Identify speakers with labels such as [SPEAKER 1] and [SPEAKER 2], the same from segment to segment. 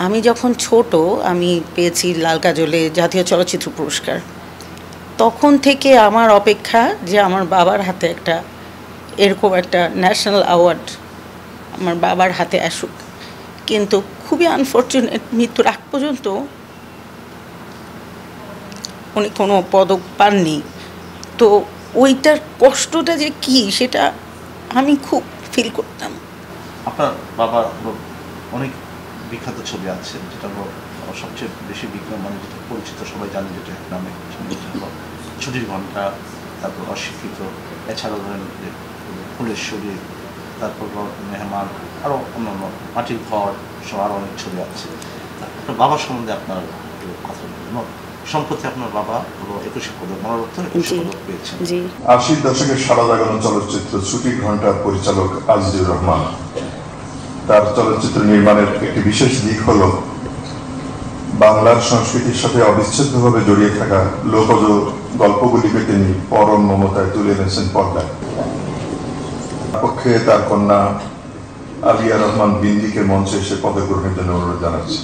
[SPEAKER 1] আমি যখন ছোট আমি পেয়েছি লাল কাজলে জাতীয় চলচ্চিত্র পুরস্কার। তখন থেকে আমার অপেক্ষা যে আমার বাবার হাতে একটা এরকম একটা ন্যাশনাল অ্যাওয়ার্ড আমার বাবার হাতে আসুক। কিন্তু খুবই আনফর্চুনেট, মৃত্যুর আগ পর্যন্ত উনি কোনো পদক পাননি। তো ওইটার কষ্টটা যে কী সেটা আমি খুব ফিল করতাম।
[SPEAKER 2] আপনার বাবার অনেক বিখ্যাত ছবি আছে, যেটা সবচেয়ে বেশি মানে যেটা পরিচিত, সবাই জানে যেটা নামে ছুটির ঘন্টা, তারপর অশিক্ষিত, এছাড়াও ধরেন যে ফুলের শরীর, তারপর মেহমান, আরও অন্যান্য মাটির ঘর সব আরও অনেক ছবি আছে। আপনার বাবার সম্বন্ধে আপনার কথা বলবেন। সম্প্রতি আপনার বাবা 21 পদক, মরণোত্তর 21 পদক পেয়েছেন।
[SPEAKER 3] 80 দশকের সারা জাগানো চলচ্চিত্র ছুটির ঘন্টার পরিচালক আজিজুর রহমান, তার চলচ্চিত্র নির্মাণের একটি বিশেষ দিক হল বাংলার সংস্কৃতির সাথে অবিচ্ছেদ্যভাবে জড়িয়ে থাকা লোকজ গল্পগুলিকে তিনি পরম মমতায় তুলে এনেছেন পর্দায়। পক্ষে তার কন্যা আলিয়া রহমান বিন্দিকে মঞ্চে এসে পদক গ্রহণের জন্য অনুরোধ জানাচ্ছি।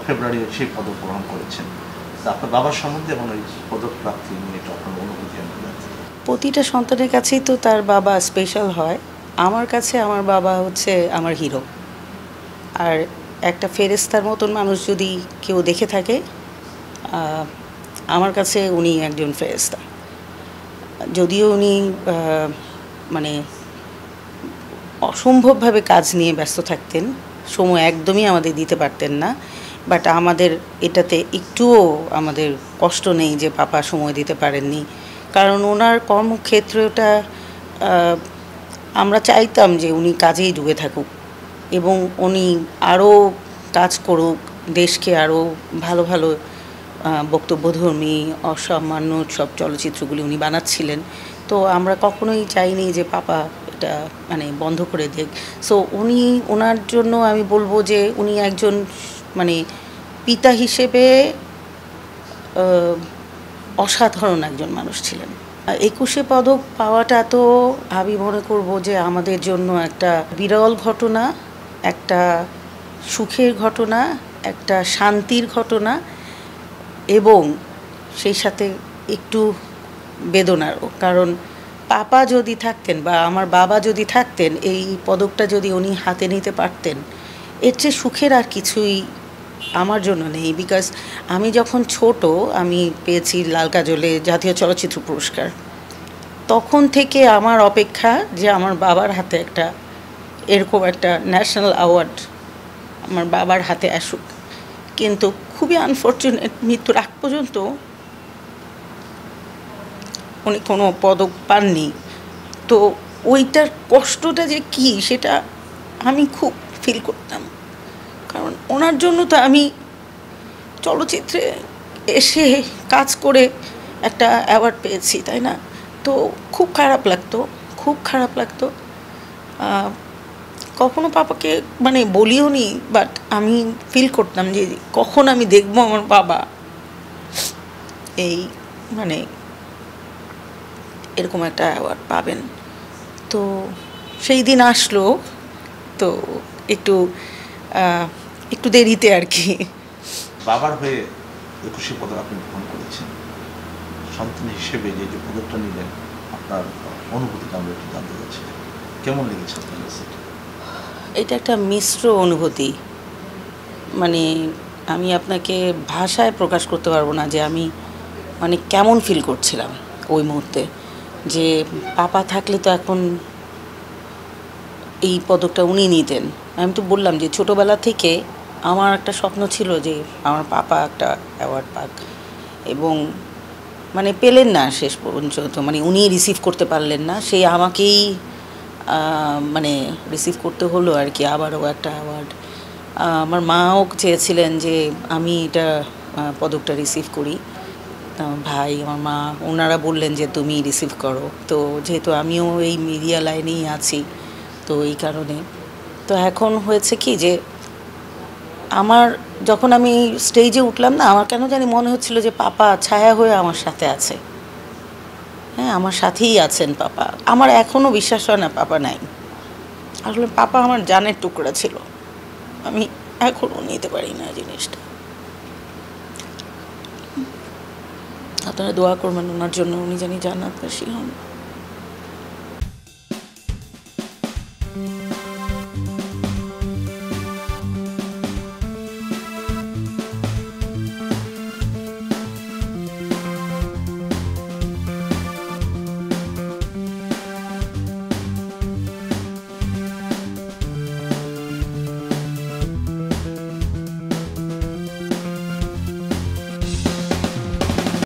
[SPEAKER 2] ফেব্রুয়ারি সেই পদক গ্রহণ করেছেন। আপনার বাবার সম্বন্ধে এবং ওই পদক প্রাপ্তি নিয়ে আপনার অনুভূতি।
[SPEAKER 1] প্রতিটা সন্তানের কাছেই তো তার বাবা স্পেশাল হয়। আমার কাছে আমার বাবা হচ্ছে আমার হিরো। আর একটা ফেরেশতার মতন মানুষ যদি কেউ দেখে থাকে, আমার কাছে উনি একজন ফেরেশতা। যদিও উনি মানে অসম্ভবভাবে কাজ নিয়ে ব্যস্ত থাকতেন, সময় একদমই আমাদের দিতে পারতেন না, বাট আমাদের এটাতে একটুও আমাদের কষ্ট নেই যে পাপা সময় দিতে পারেননি। কারণ ওনার কর্মক্ষেত্রটা আমরা চাইতাম যে উনি কাজেই ডুবে থাকুক এবং উনি আরও কাজ করুক, দেশকে আরও ভালো ভালো বক্তব্যধর্মী অসামান্য সব চলচ্চিত্রগুলি উনি বানাচ্ছিলেন। তো আমরা কখনোই চাইনি যে পাপা এটা মানে বন্ধ করে দেখ। সো ওনার জন্য আমি বলবো যে উনি একজন মানে পিতা হিসেবে অসাধারণ একজন মানুষ ছিলেন। 21 পদক পাওয়াটা তো আমি মনে করব যে আমাদের জন্য একটা বিরল ঘটনা, একটা সুখের ঘটনা, একটা শান্তির ঘটনা এবং সেই সাথে একটু বেদনারও। কারণ পাপা যদি থাকতেন বা আমার বাবা যদি থাকতেন, এই পদকটা যদি উনি হাতে নিতে পারতেন, এর চেয়ে সুখের আর কিছুই আমার জন্য নেই। বিকজ আমি যখন ছোট আমি পেয়েছি লাল কাজলে জাতীয় চলচ্চিত্র পুরস্কার। তখন থেকে আমার অপেক্ষা যে আমার বাবার হাতে একটা এরকম একটা ন্যাশনাল অ্যাওয়ার্ড আমার বাবার হাতে আসুক। কিন্তু খুবই আনফর্চুনেট, মৃত্যুর আগ পর্যন্ত উনি কোনো পদক পাননি। তো ওইটার কষ্টটা যে কী সেটা আমি খুব ফিল করতাম। কারণ ওনার জন্য তো আমি চলচ্চিত্রে এসে কাজ করে একটা অ্যাওয়ার্ড পেয়েছি, তাই না? তো খুব খারাপ লাগতো, খুব খারাপ লাগতো। কখনো পাপাকে মানে বলিও নি, বাট আমি ফিল করতাম যে কখন আমি দেখবো আমার বাবা এই মানে এরকম একটা অ্যাওয়ার্ড পাবেন। তো সেই দিন আসলো, তো একটু একটু দেরিতে আর কি।
[SPEAKER 2] বাবার হয়ে 21 পদক আপনি গ্রহণ করেছেন, সন্তান হিসেবে যে পদকটা নিলেন, আপনার অনুভূতিটা আমরা একটু জানতে চাচ্ছি। কেমন লেগেছে আপনার কাছে?
[SPEAKER 1] এটা একটা মিশ্র অনুভূতি। মানে আমি আপনাকে ভাষায় প্রকাশ করতে পারবো না যে আমি মানে কেমন ফিল করছিলাম ওই মুহূর্তে। যে পাপা থাকলে তো এখন এই পদকটা উনি নিতেন। আমি তো বললাম যে ছোটোবেলা থেকে আমার একটা স্বপ্ন ছিল যে আমার পাপা একটা অ্যাওয়ার্ড পাক, এবং মানে পেলেন না শেষ পর্যন্ত, মানে উনি রিসিভ করতে পারলেন না, সেই আমাকেই মানে রিসিভ করতে হলো আর কি, আবারও একটা অ্যাওয়ার্ড। আমার মাও চেয়েছিলেন যে আমি এটা পদকটা রিসিভ করি, ভাই আমার মা ওনারা বললেন যে তুমি রিসিভ করো। তো যেহেতু আমিও এই মিডিয়া লাইনেই আছি, তো এই কারণে তো এখন হয়েছে কি যে আমার যখন আমি স্টেজে উঠলাম না, আমার কেন জানি মনে হচ্ছিল যে পাপা ছায়া হয়ে আমার সাথে আছে। হ্যাঁ, আমার সাথেই আছেন পাপা। আমার এখনও বিশ্বাস হয় না পাপা নাই। আসলে পাপা আমার জানের টুকরা ছিল, আমি এখনও নিতে পারি না জিনিসটা। আপনারা দোয়া করবেন ওনার জন্য, উনি জানি জান্নাতবাসী হন।